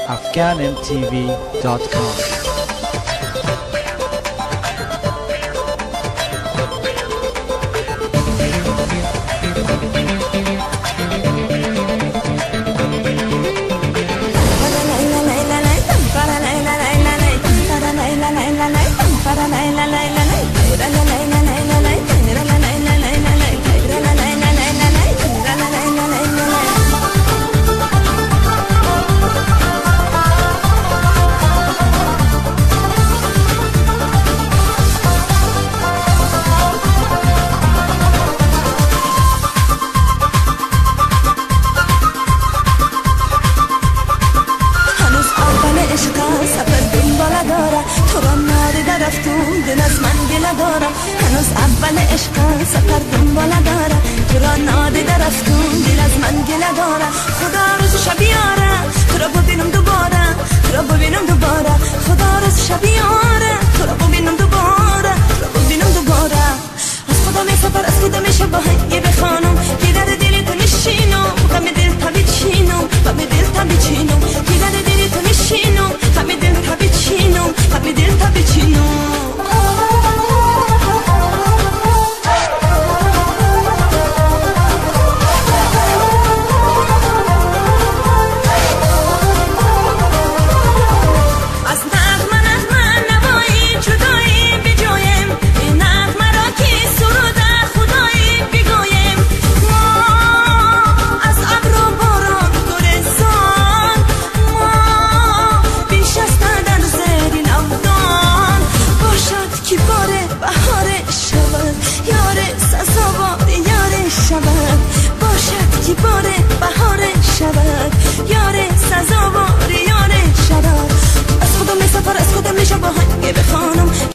afghanmtv.com. دل از من گله دارم هنوز اول عشقم سفر دنباله دارم تو را نادیده رفتم دل از من گله دارم خدا روز شب بیاره تو را